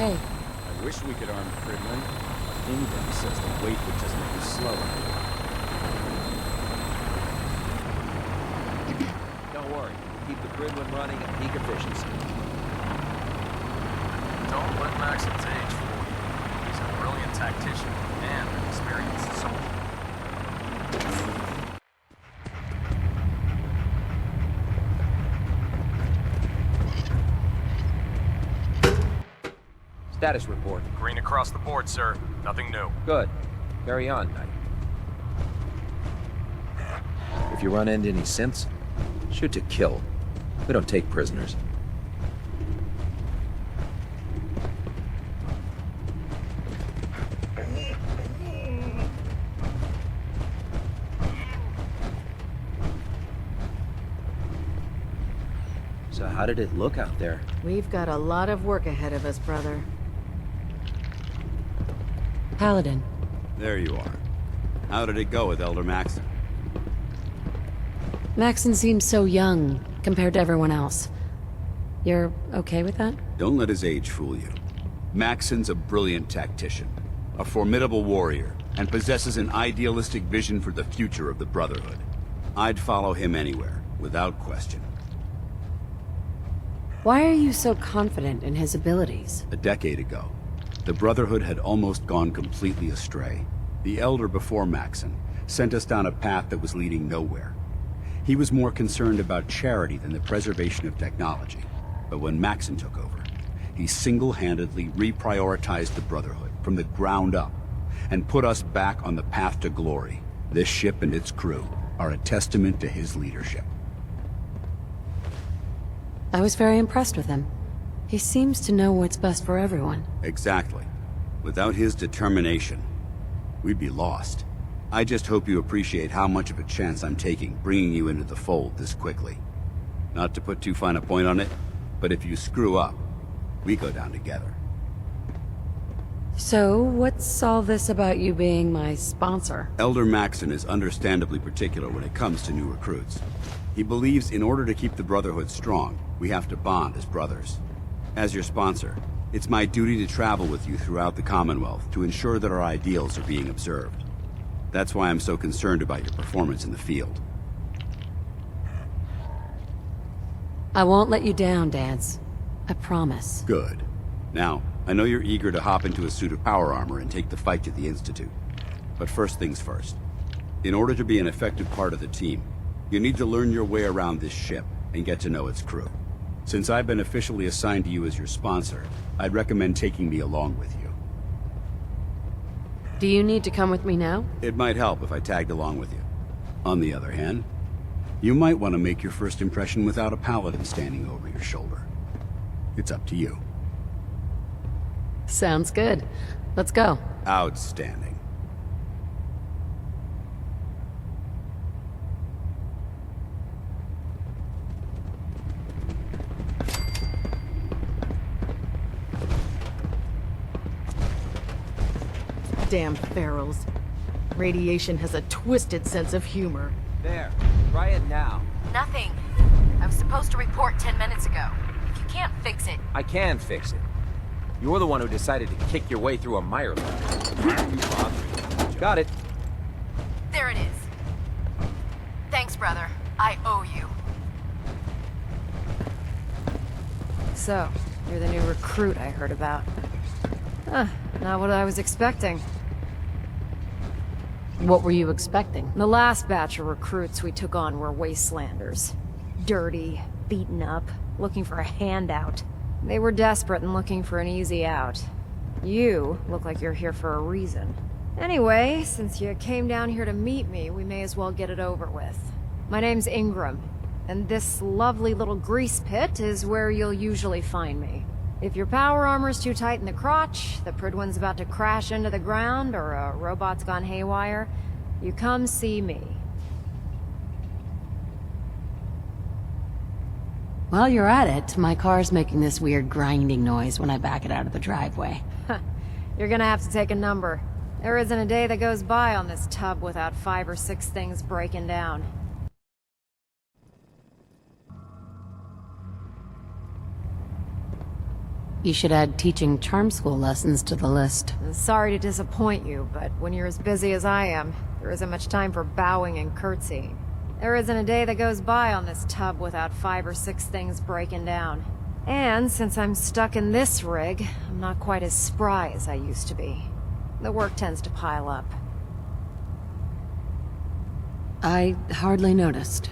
okay. I wish we could arm Pridlin. Ingrid says the weight would just make us slower. Don't worry. Keep the Pridlin running at peak efficiency. Don't let Maxon's age fool you. He's a brilliant tactician and an experienced soldier. Status report. Green across the board, sir. Nothing new. Good. Carry on, Knight. If you run into any synths, shoot to kill. We don't take prisoners. So how did it look out there? We've got a lot of work ahead of us, brother. Paladin. There you are. How did it go with Elder Maxon? Maxon seems so young compared to everyone else. You're okay with that? Don't let his age fool you. Maxon's a brilliant tactician, a formidable warrior, and possesses an idealistic vision for the future of the Brotherhood. I'd follow him anywhere, without question. Why are you so confident in his abilities? A decade ago, the Brotherhood had almost gone completely astray. The Elder before Maxon sent us down a path that was leading nowhere. He was more concerned about charity than the preservation of technology. But when Maxon took over, he single-handedly reprioritized the Brotherhood from the ground up and put us back on the path to glory. This ship and its crew are a testament to his leadership. I was very impressed with him. He seems to know what's best for everyone. Exactly. Without his determination, we'd be lost. I just hope you appreciate how much of a chance I'm taking bringing you into the fold this quickly. Not to put too fine a point on it, but if you screw up, we go down together. So, what's all this about you being my sponsor? Elder Maxon is understandably particular when it comes to new recruits. He believes in order to keep the Brotherhood strong, we have to bond as brothers. As your sponsor, it's my duty to travel with you throughout the Commonwealth to ensure that our ideals are being observed. That's why I'm so concerned about your performance in the field. I won't let you down, Dance. I promise. Good. Now, I know you're eager to hop into a suit of power armor and take the fight to the Institute. But first things first. In order to be an effective part of the team, you need to learn your way around this ship and get to know its crew. Since I've been officially assigned to you as your sponsor, I'd recommend taking me along with you. Do you need to come with me now? It might help if I tagged along with you. On the other hand, you might want to make your first impression without a paladin standing over your shoulder. It's up to you. Sounds good. Let's go. Outstanding. Damn ferals. Radiation has a twisted sense of humor. There. Try it now. Nothing. I was supposed to report 10 minutes ago. If you can't fix it... I can fix it. You're the one who decided to kick your way through a mire lock. Got it. There it is. Thanks, brother. I owe you. So, you're the new recruit I heard about. Huh, not what I was expecting. What were you expecting? The last batch of recruits we took on were wastelanders. Dirty, beaten up, looking for a handout. They were desperate and looking for an easy out. You look like you're here for a reason. Anyway, since you came down here to meet me, we may as well get it over with. My name's Ingram, and this lovely little grease pit is where you'll usually find me. If your power armor's too tight in the crotch, the Pridwin's about to crash into the ground, or a robot's gone haywire, you come see me. While you're at it, my car's making this weird grinding noise when I back it out of the driveway. You're gonna have to take a number. There isn't a day that goes by on this tub without 5 or 6 things breaking down. You should add teaching charm school lessons to the list. Sorry to disappoint you, but when you're as busy as I am, there isn't much time for bowing and curtsying. There isn't a day that goes by on this tub without 5 or 6 things breaking down. And since I'm stuck in this rig, I'm not quite as spry as I used to be. The work tends to pile up. I hardly noticed.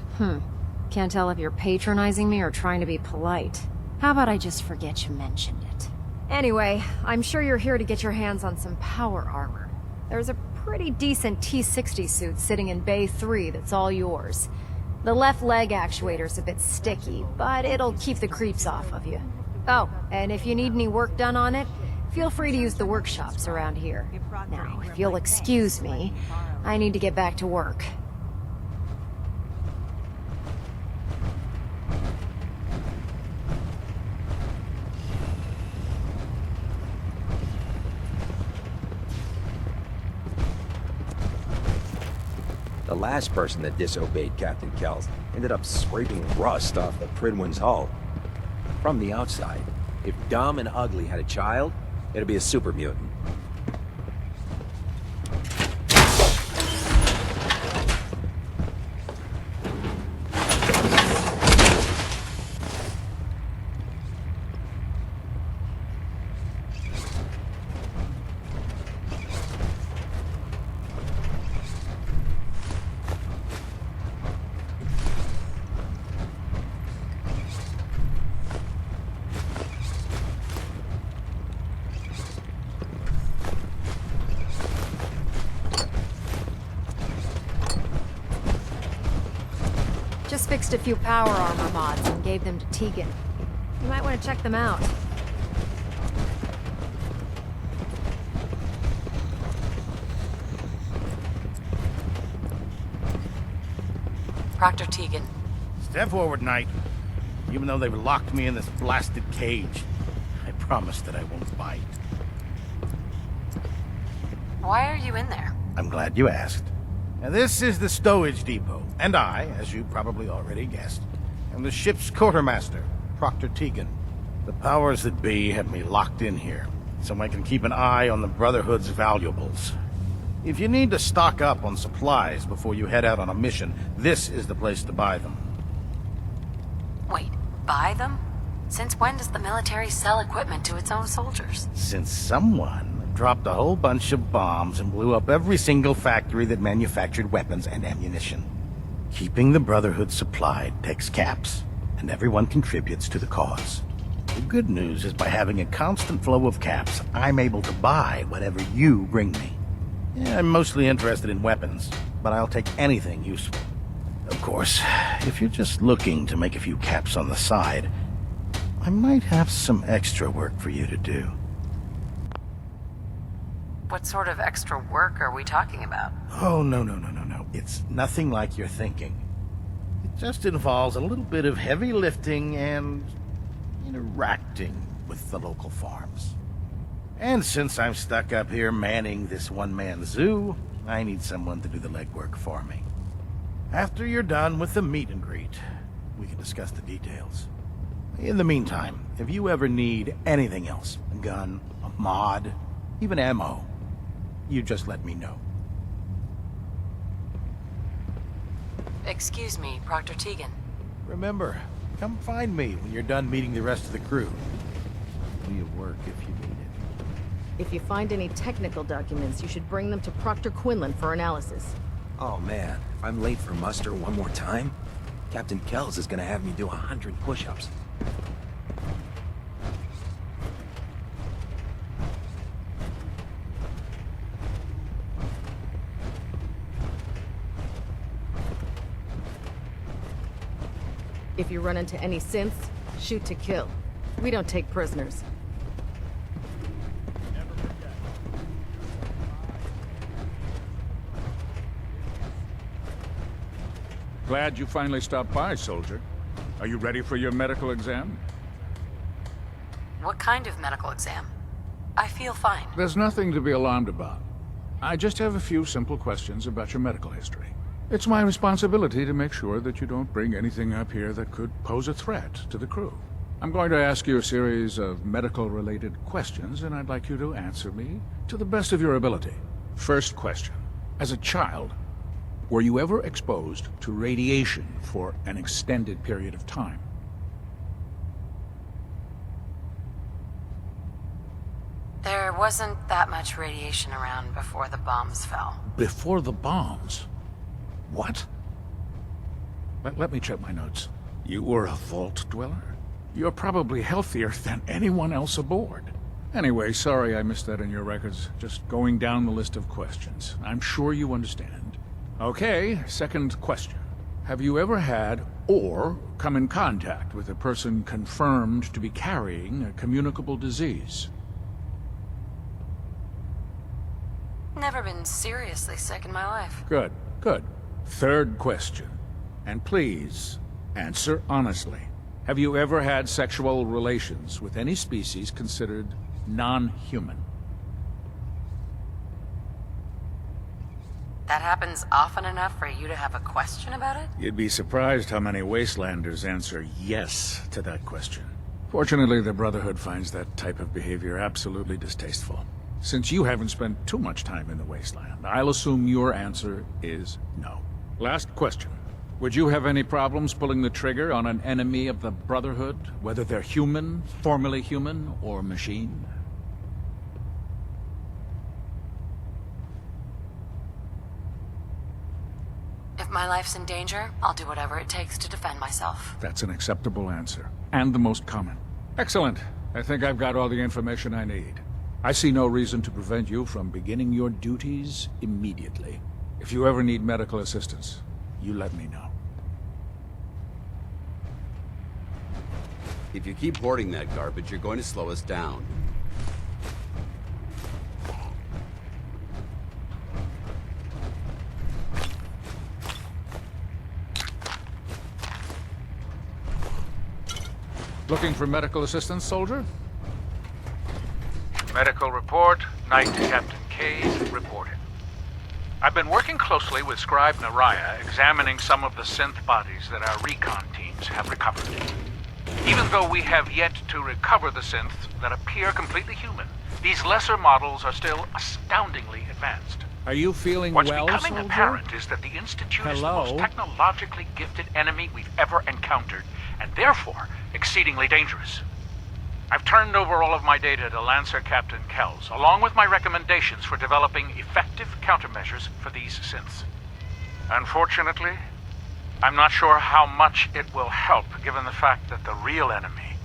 Can't tell if you're patronizing me or trying to be polite. How about I just forget you mentioned it? Anyway, I'm sure you're here to get your hands on some power armor. There's a pretty decent T-60 suit sitting in Bay 3 that's all yours. The left leg actuator's a bit sticky, but it'll keep the creeps off of you. Oh, and if you need any work done on it, feel free to use the workshops around here. Now, if you'll excuse me, I need to get back to work. The last person that disobeyed Captain Kells ended up scraping rust off the Pridwin's hull. From the outside, if Dumb and Ugly had a child, it'd be a super mutant. Just fixed a few power armor mods and gave them to Tegan. You might want to check them out. Proctor Tegan. Step forward, Knight. Even though they've locked me in this blasted cage, I promise that I won't bite. Why are you in there? I'm glad you asked. Now, this is the stowage depot, and I, as you probably already guessed, am the ship's quartermaster, Proctor Tegan. The powers that be have me locked in here, so I can keep an eye on the Brotherhood's valuables. If you need to stock up on supplies before you head out on a mission, this is the place to buy them. Wait, buy them? Since when does the military sell equipment to its own soldiers? Since someone dropped a whole bunch of bombs and blew up every single factory that manufactured weapons and ammunition. Keeping the Brotherhood supplied takes caps, and everyone contributes to the cause. The good news is by having a constant flow of caps, I'm able to buy whatever you bring me. Yeah, I'm mostly interested in weapons, but I'll take anything useful. Of course, if you're just looking to make a few caps on the side, I might have some extra work for you to do. What sort of extra work are we talking about? Oh, no. It's nothing like you're thinking. It just involves a little bit of heavy lifting and interacting with the local farms. And since I'm stuck up here manning this one-man zoo, I need someone to do the legwork for me. After you're done with the meet and greet, we can discuss the details. In the meantime, if you ever need anything else, a gun, a mod, even ammo, you just let me know. Excuse me, Proctor Tegan. Remember, come find me when you're done meeting the rest of the crew. Be at work if you need it. If you find any technical documents, you should bring them to Proctor Quinlan for analysis. Oh man, if I'm late for muster one more time, Captain Kells is gonna have me do 100 push-ups. If you run into any synths, shoot to kill. We don't take prisoners. Glad you finally stopped by, soldier. Are you ready for your medical exam? What kind of medical exam? I feel fine. There's nothing to be alarmed about. I just have a few simple questions about your medical history. It's my responsibility to make sure that you don't bring anything up here that could pose a threat to the crew. I'm going to ask you a series of medical-related questions, and I'd like you to answer me to the best of your ability. First question. As a child, were you ever exposed to radiation for an extended period of time? There wasn't that much radiation around before the bombs fell. Before the bombs? What? Let me check my notes. You were a vault dweller? You're probably healthier than anyone else aboard. Anyway, sorry I missed that in your records. Just going down the list of questions. I'm sure you understand. Okay, second question. Have you ever had or come in contact with a person confirmed to be carrying a communicable disease? Never been seriously sick in my life. Good, good. Third question. And please, answer honestly. Have you ever had sexual relations with any species considered non-human? That happens often enough for you to have a question about it? You'd be surprised how many Wastelanders answer yes to that question. Fortunately, the Brotherhood finds that type of behavior absolutely distasteful. Since you haven't spent too much time in the Wasteland, I'll assume your answer is no. Last question. Would you have any problems pulling the trigger on an enemy of the Brotherhood, whether they're human, formerly human, or machine? If my life's in danger, I'll do whatever it takes to defend myself. That's an acceptable answer, and the most common. Excellent. I think I've got all the information I need. I see no reason to prevent you from beginning your duties immediately. If you ever need medical assistance, you let me know. If you keep hoarding that garbage, you're going to slow us down. Looking for medical assistance, soldier? Medical report, Knight to Captain K, reported. I've been working closely with Scribe Naraya, examining some of the synth bodies that our recon teams have recovered. Even though we have yet to recover the synths that appear completely human, these lesser models are still astoundingly advanced. Are you feeling well, soldier? What's becoming apparent is that the Institute is the most technologically gifted enemy we've ever encountered, and therefore exceedingly dangerous. I've turned over all of my data to Lancer Captain Kells, along with my recommendations for developing effective countermeasures for these synths. Unfortunately, I'm not sure how much it will help, given the fact that the real enemy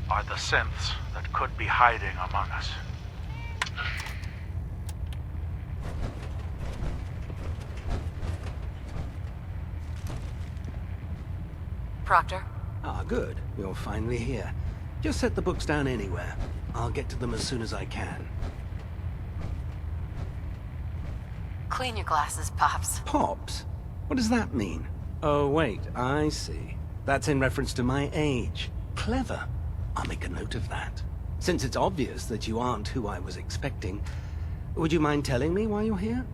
are the synths that could be hiding among us. Proctor? Ah, good. You're finally here. Just set the books down anywhere. I'll get to them as soon as I can. Clean your glasses, Pops. Pops? What does that mean? Oh, wait, I see. That's in reference to my age. Clever. I'll make a note of that. Since it's obvious that you aren't who I was expecting, would you mind telling me why you're here?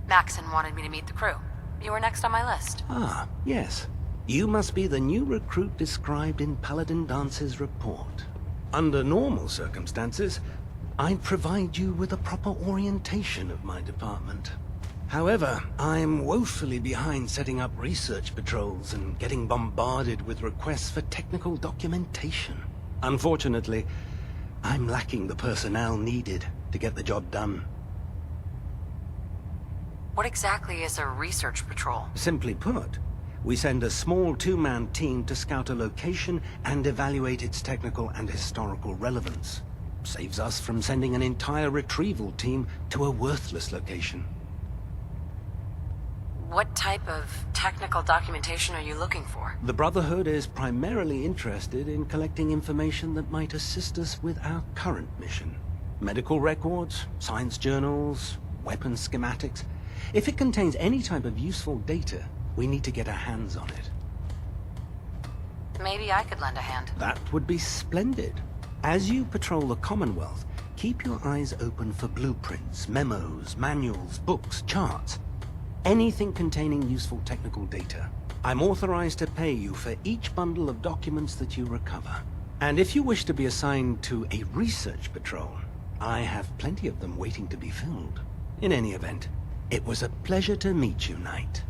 Maxon wanted me to meet the crew. You were next on my list. Ah, yes. You must be the new recruit described in Paladin Dance's report. Under normal circumstances, I'd provide you with a proper orientation of my department. However, I'm woefully behind setting up research patrols and getting bombarded with requests for technical documentation. Unfortunately, I'm lacking the personnel needed to get the job done. What exactly is a research patrol? Simply put, we send a small two-man team to scout a location and evaluate its technical and historical relevance. Saves us from sending an entire retrieval team to a worthless location. What type of technical documentation are you looking for? The Brotherhood is primarily interested in collecting information that might assist us with our current mission. Medical records, science journals, weapon schematics. If it contains any type of useful data, we need to get our hands on it. Maybe I could lend a hand. That would be splendid. As you patrol the Commonwealth, keep your eyes open for blueprints, memos, manuals, books, charts. Anything containing useful technical data. I'm authorized to pay you for each bundle of documents that you recover. And if you wish to be assigned to a research patrol, I have plenty of them waiting to be filled. In any event, it was a pleasure to meet you, Knight.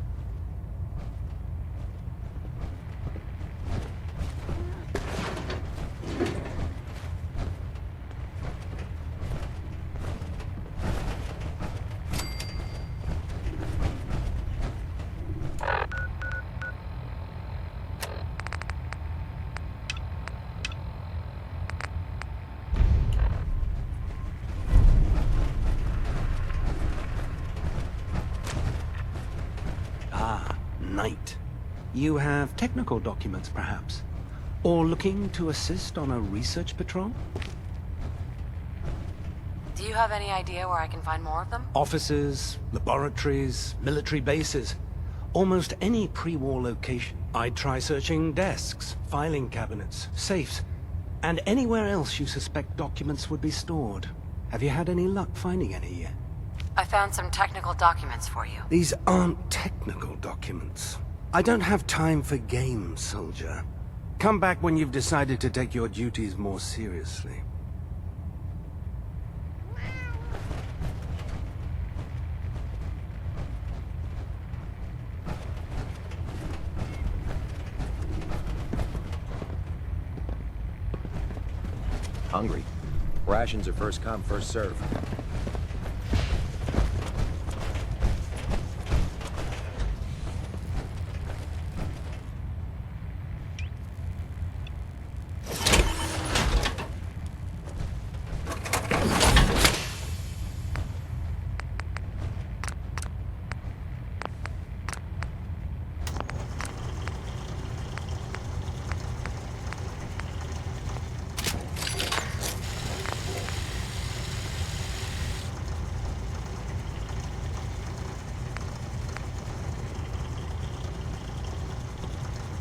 Knight. You have technical documents, perhaps? Or looking to assist on a research patrol? Do you have any idea where I can find more of them? Offices, laboratories, military bases. Almost any pre-war location. I'd try searching desks, filing cabinets, safes, and anywhere else you suspect documents would be stored. Have you had any luck finding any yet? I found some technical documents for you. These aren't technical documents. I don't have time for games, soldier. Come back when you've decided to take your duties more seriously. Hungry. Rations are first come, first serve.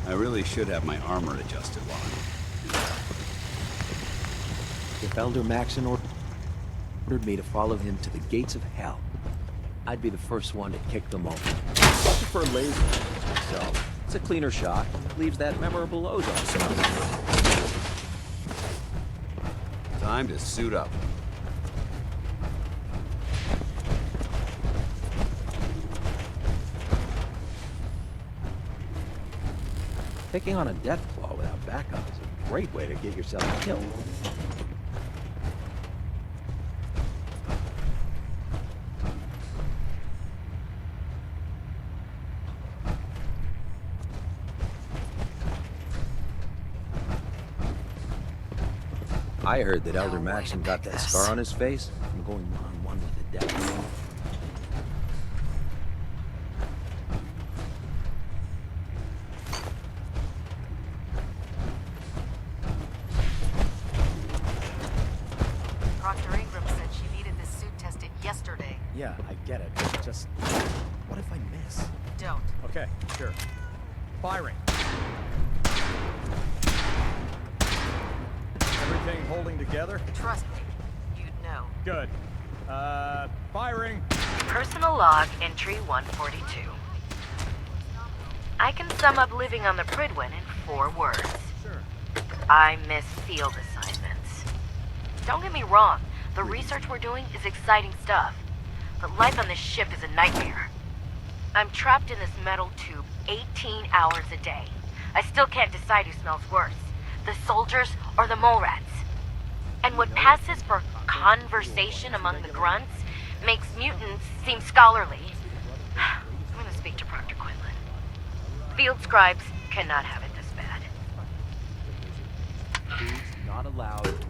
I really should have my armor adjusted while I'm... If Elder Maxon ordered me to follow him to the gates of hell, I'd be the first one to kick them open. I prefer laser myself. It's a cleaner shot. Leaves that memorable ozone smell. Time to suit up. Picking on a death claw without backup is a great way to get yourself killed. I heard that Elder Maxon got that scar on his face from going one-on-one with the devil. Yeah, I get it. Just, what if I miss? Don't. Okay, sure. Firing. Everything holding together? Trust me. You'd know. Good. Firing. Personal log entry 142. I can sum up living on the Pridwin in 4 words. Sure. I miss field assignments. Don't get me wrong, the research we're doing is exciting stuff. But life on this ship is a nightmare. I'm trapped in this metal tube 18 hours a day. I still can't decide who smells worse, the soldiers or the mole rats. And what passes for conversation among the grunts makes mutants seem scholarly. I'm gonna speak to Proctor Quinlan. Field scribes cannot have it this bad. Dudes not allowed to...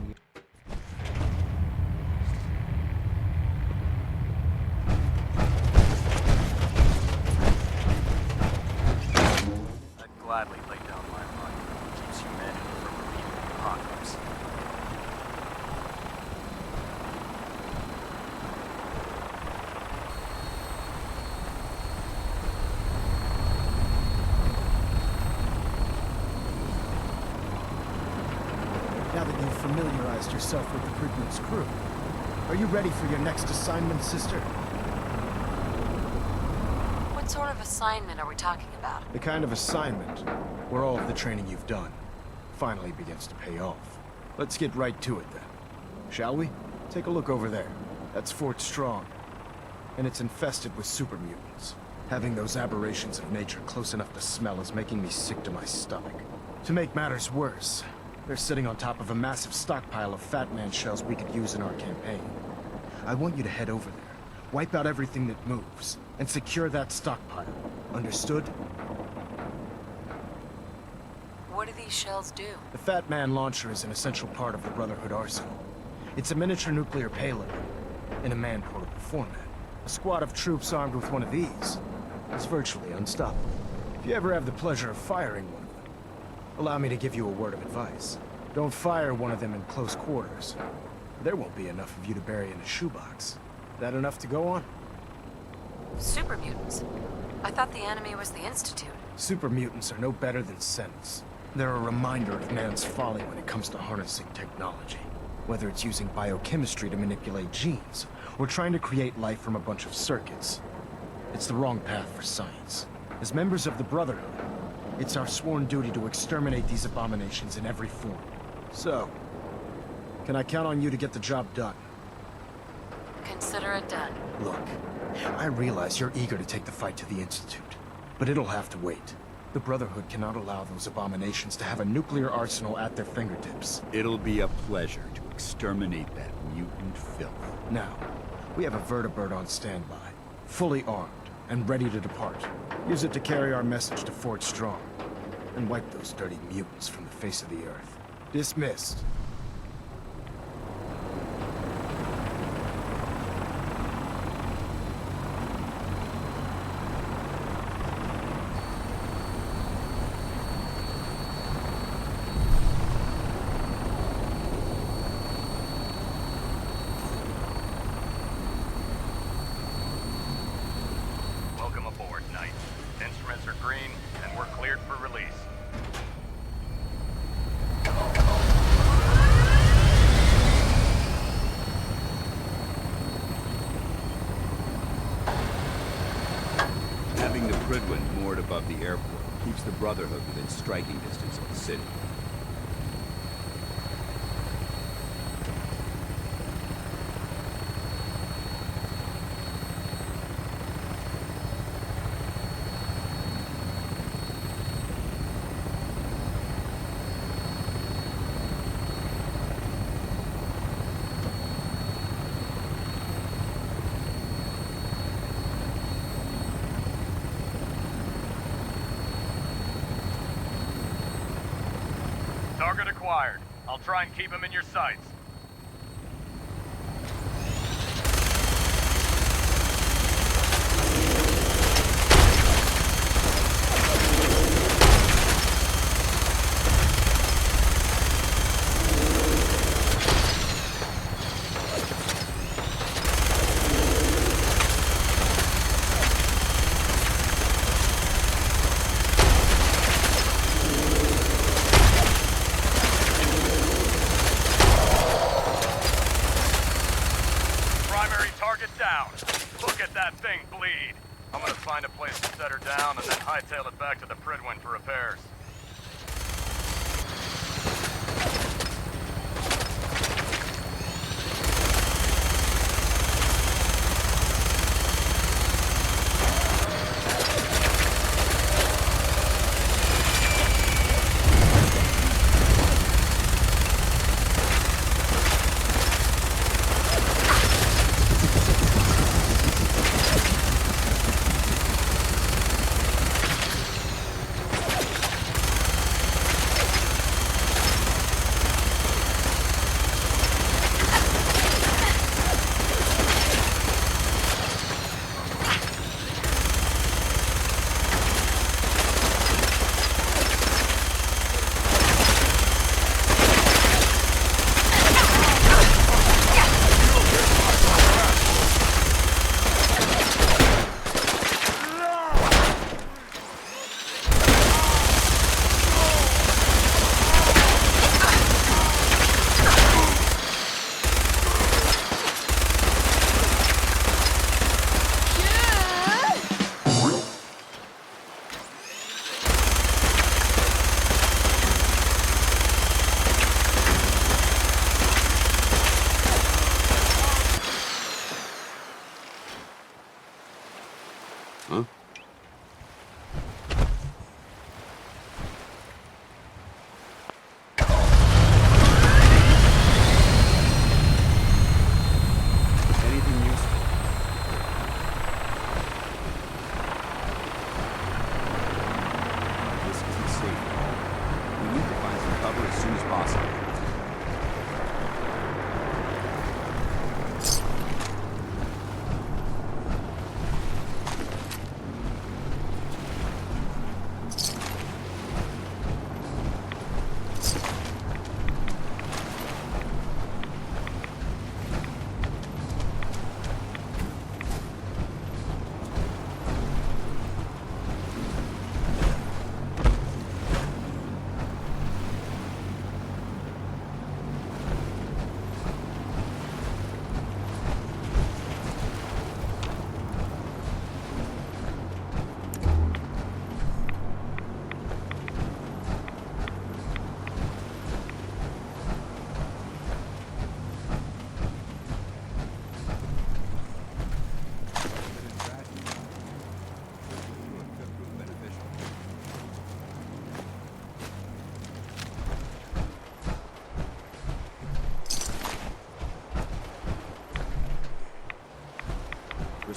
Gladly lay down my life. It keeps humanity from repeating the apocalypse. Now that you've familiarized yourself with the Pridwin's crew, are you ready for your next assignment, sister? What's What sort of assignment are we talking about? The kind of assignment where all of the training you've done finally begins to pay off. Let's get right to it then. Shall we? Take a look over there. That's Fort Strong. And it's infested with super mutants. Having those aberrations of nature close enough to smell is making me sick to my stomach. To make matters worse, they're sitting on top of a massive stockpile of Fat Man shells we could use in our campaign. I want you to head over there, wipe out everything that moves, and secure that stockpile. Understood? What do these shells do? The Fat Man launcher is an essential part of the Brotherhood arsenal. It's a miniature nuclear payload, in a man-portable format. A squad of troops armed with one of these is virtually unstoppable. If you ever have the pleasure of firing one of them, allow me to give you a word of advice. Don't fire one of them in close quarters. There won't be enough of you to bury in a shoebox. That enough to go on? Super mutants. I thought the enemy was the Institute. Super mutants are no better than Sentinels. They're a reminder of man's folly when it comes to harnessing technology. Whether it's using biochemistry to manipulate genes, or trying to create life from a bunch of circuits. It's the wrong path for science. As members of the Brotherhood, it's our sworn duty to exterminate these abominations in every form. So, can I count on you to get the job done? Consider it done. Look, I realize you're eager to take the fight to the Institute, but it'll have to wait. The Brotherhood cannot allow those abominations to have a nuclear arsenal at their fingertips. It'll be a pleasure to exterminate that mutant filth. Now, we have a vertibird on standby, fully armed and ready to depart. Use it to carry our message to Fort Strong, and wipe those dirty mutants from the face of the earth. Dismissed. Welcome aboard, Knight. Instruments are green, and we're cleared for release. Having the Prydwen moored above the airport keeps the Brotherhood within striking distance of the city. Target acquired. I'll try and keep him in your sights. Down. Look at that thing bleed. I'm gonna find a place to set her down and then hightail it back to the Prydwen for repairs.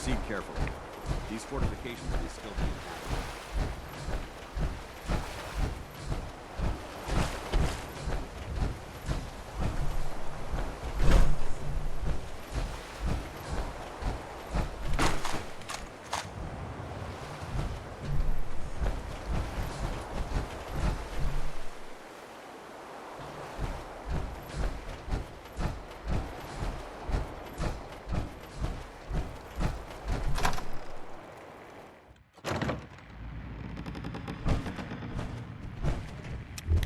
Proceed carefully. These fortifications may still be intact.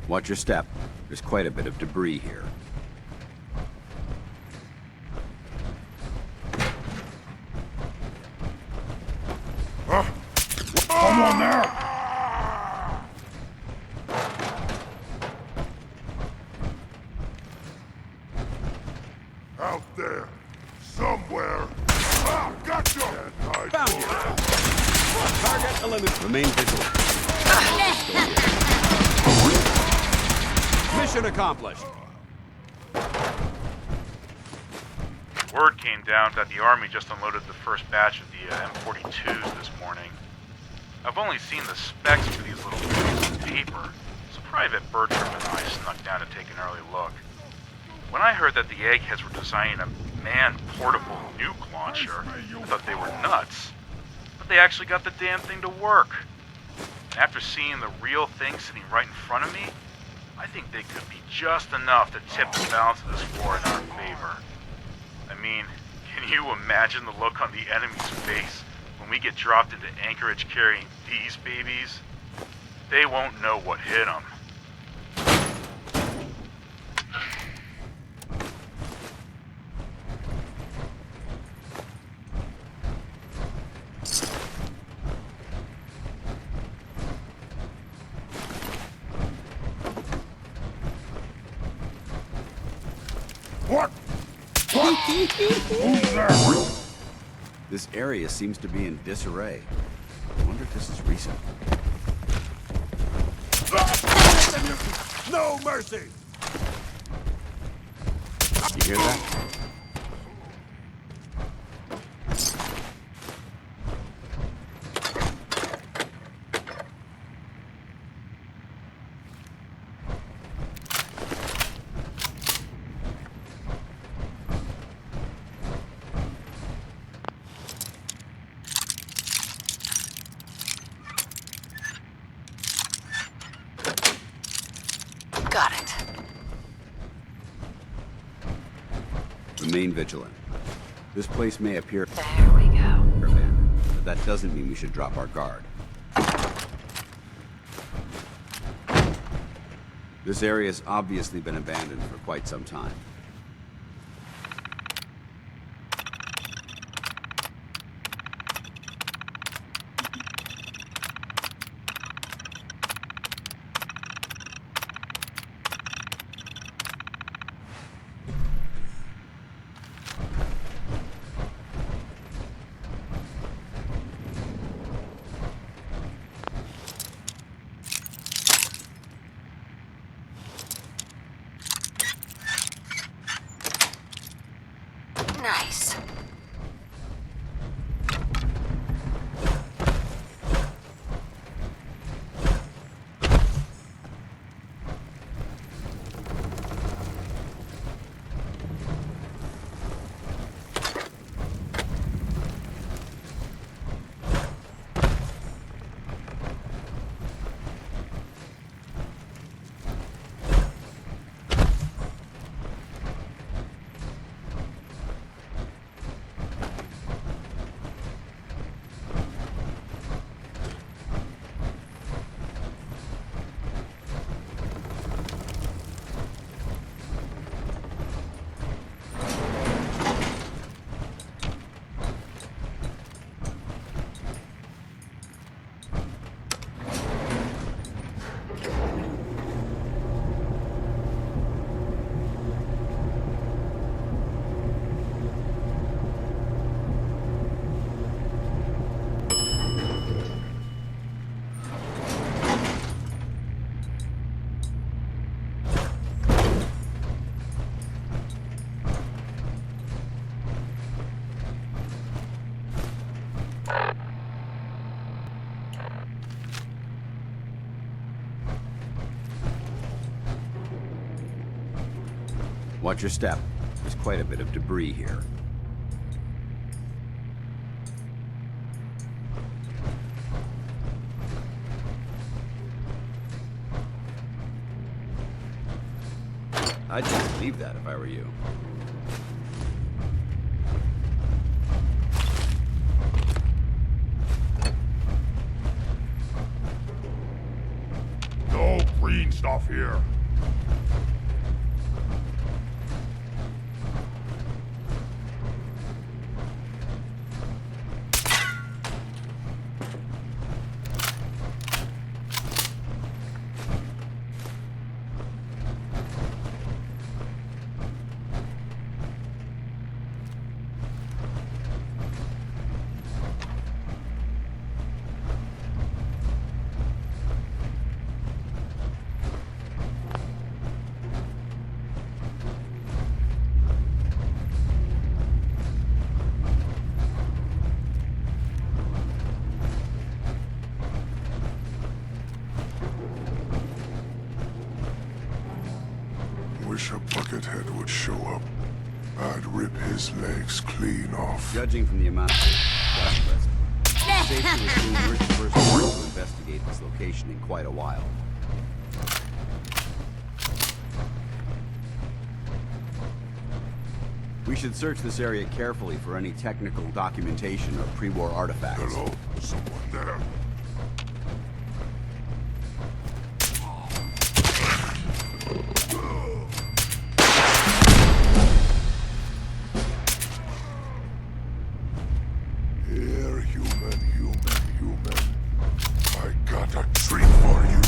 Watch your step. There's quite a bit of debris here. Come on there! Out there, somewhere. Ah, gotcha! Found you! Target eliminated. Remain vigilant. Mission accomplished. Word came down that the Army just unloaded the first batch of the M42s this morning. I've only seen the specs for these little things on paper, so Private Bertram and I snuck down to take an early look. When I heard that the eggheads were designing a man-portable nuke launcher, I thought they were nuts. But they actually got the damn thing to work. And after seeing the real thing sitting right in front of me, I think they could be just enough to tip the balance of this war in our favor. I mean, can you imagine the look on the enemy's face when we get dropped into Anchorage carrying these babies? They won't know what hit them. What? Who's there? This area seems to be in disarray. I wonder if this is recent. No mercy! You hear that? Got it. Remain vigilant. This place may appear There we go. abandoned, but that doesn't mean we should drop our guard. This area has obviously been abandoned for quite some time. Watch your step. There's quite a bit of debris here. I'd just leave that if I were you. No green stuff here. Wish a buckethead would show up. I'd rip his legs clean off. Judging from the amount of dust present, it's safe to assume we're the first person to investigate this location in quite a while. We should search this area carefully for any technical documentation or pre-war artifacts. Hello? Someone there? Here, human. I got a treat for you.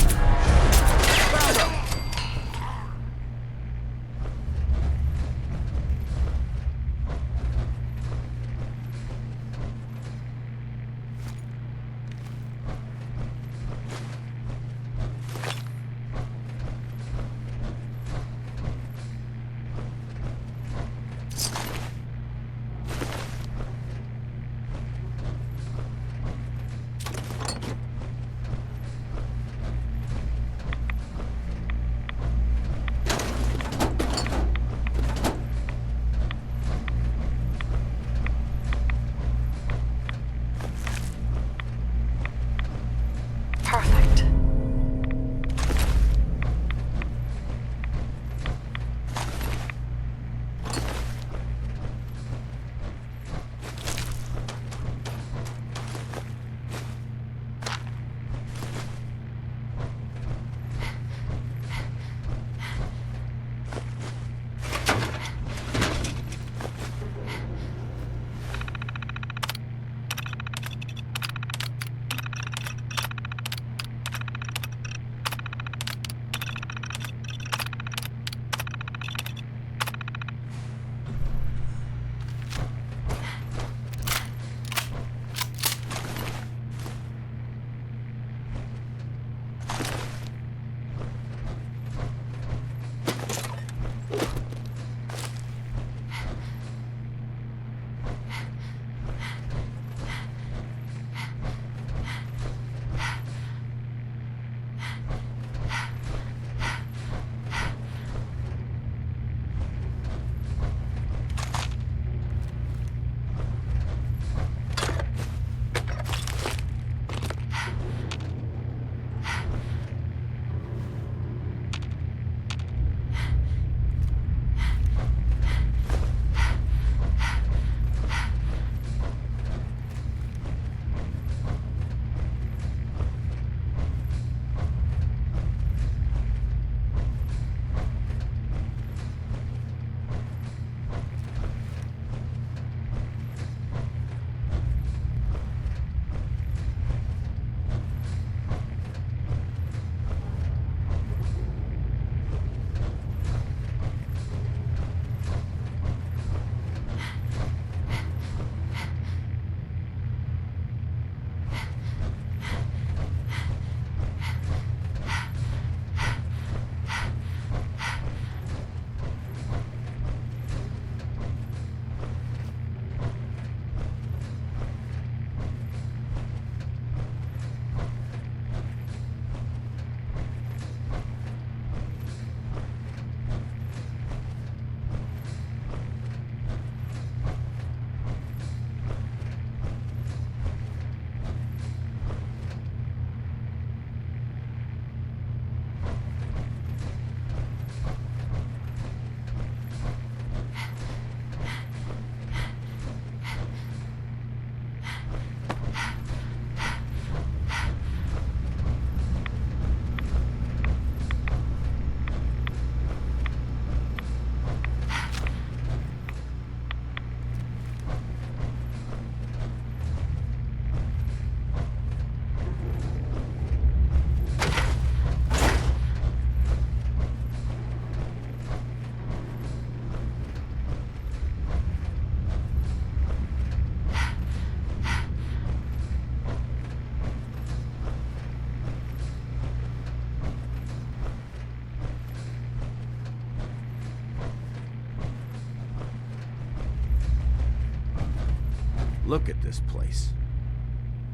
Look at this place.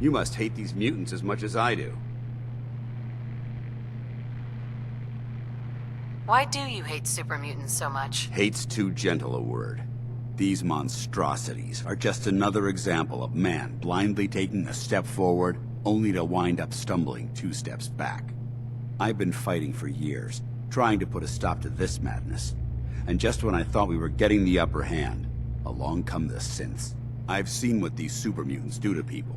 You must hate these mutants as much as I do. Why do you hate super mutants so much? Hate's too gentle a word. These monstrosities are just another example of man blindly taking a step forward, only to wind up stumbling 2 steps back. I've been fighting for years, trying to put a stop to this madness. And just when I thought we were getting the upper hand, along come the synths. I've seen what these super mutants do to people.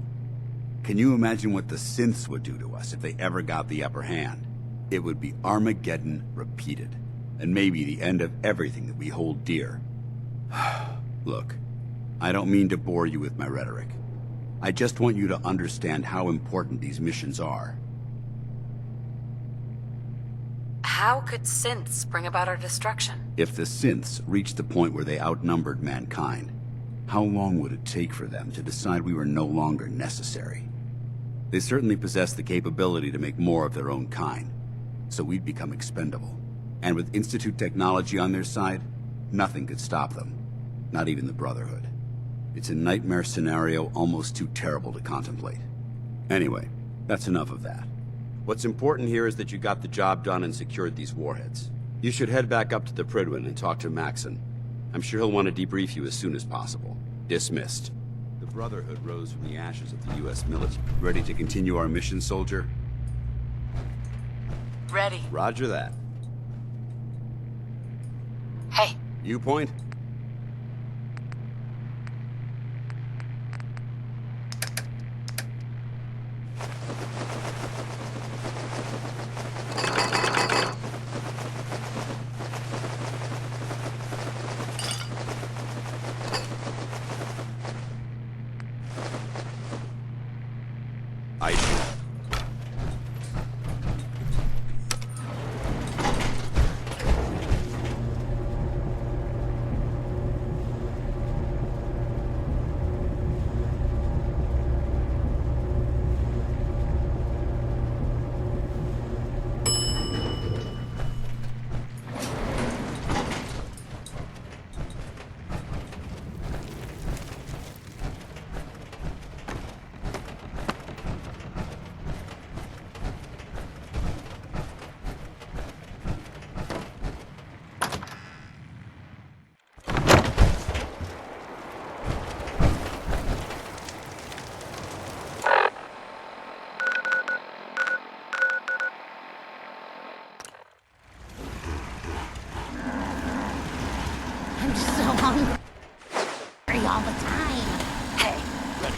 Can you imagine what the synths would do to us if they ever got the upper hand? It would be Armageddon repeated, and maybe the end of everything that we hold dear. Look, I don't mean to bore you with my rhetoric. I just want you to understand how important these missions are. How could synths bring about our destruction? If the synths reached the point where they outnumbered mankind, how long would it take for them to decide we were no longer necessary? They certainly possess the capability to make more of their own kind, so we'd become expendable. And with Institute technology on their side, nothing could stop them. Not even the Brotherhood. It's a nightmare scenario almost too terrible to contemplate. Anyway, that's enough of that. What's important here is that you got the job done and secured these warheads. You should head back up to the Prydwen and talk to Maxon. I'm sure he'll want to debrief you as soon as possible. Dismissed. The Brotherhood rose from the ashes of the U.S. military. Ready to continue our mission, soldier? Ready. Roger that. Hey. You point? all the time. Hey, ready.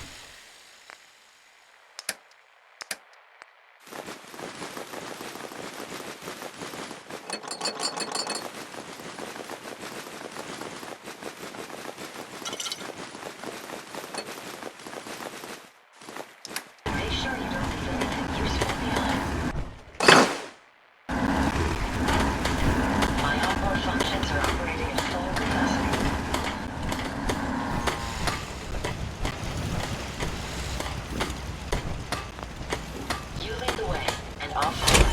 Make sure you don't leave anything useful behind. My onboard functions are operating at full capacity. You lead the way, and I'll follow.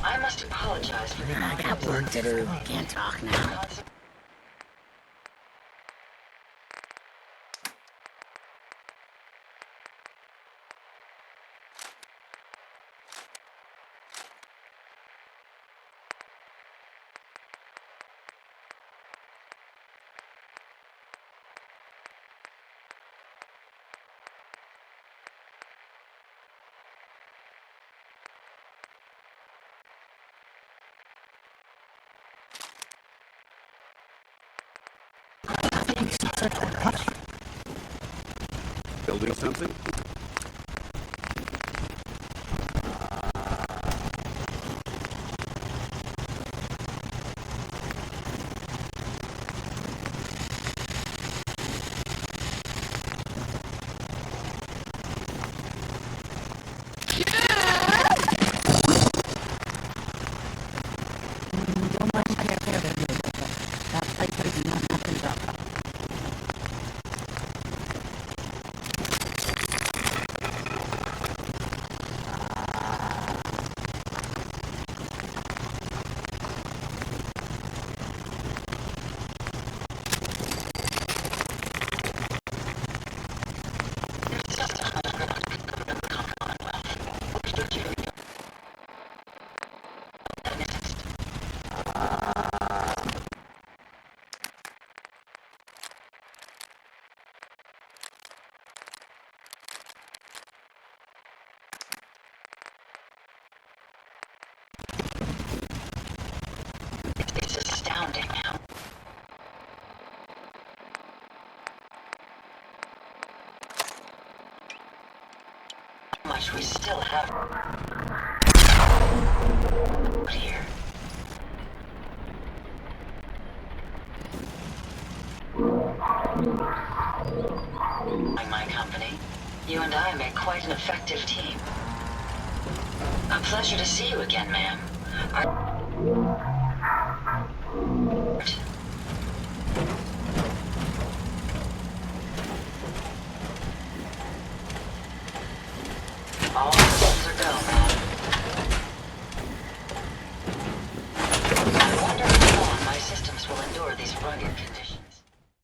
I must apologize for the I got work to do. Can't talk now. Building something? much we still have here. My company, you and I make quite an effective team. A pleasure to see you again, ma'am. All systems are go, ma'am. I wonder how long my systems will endure these rugged conditions.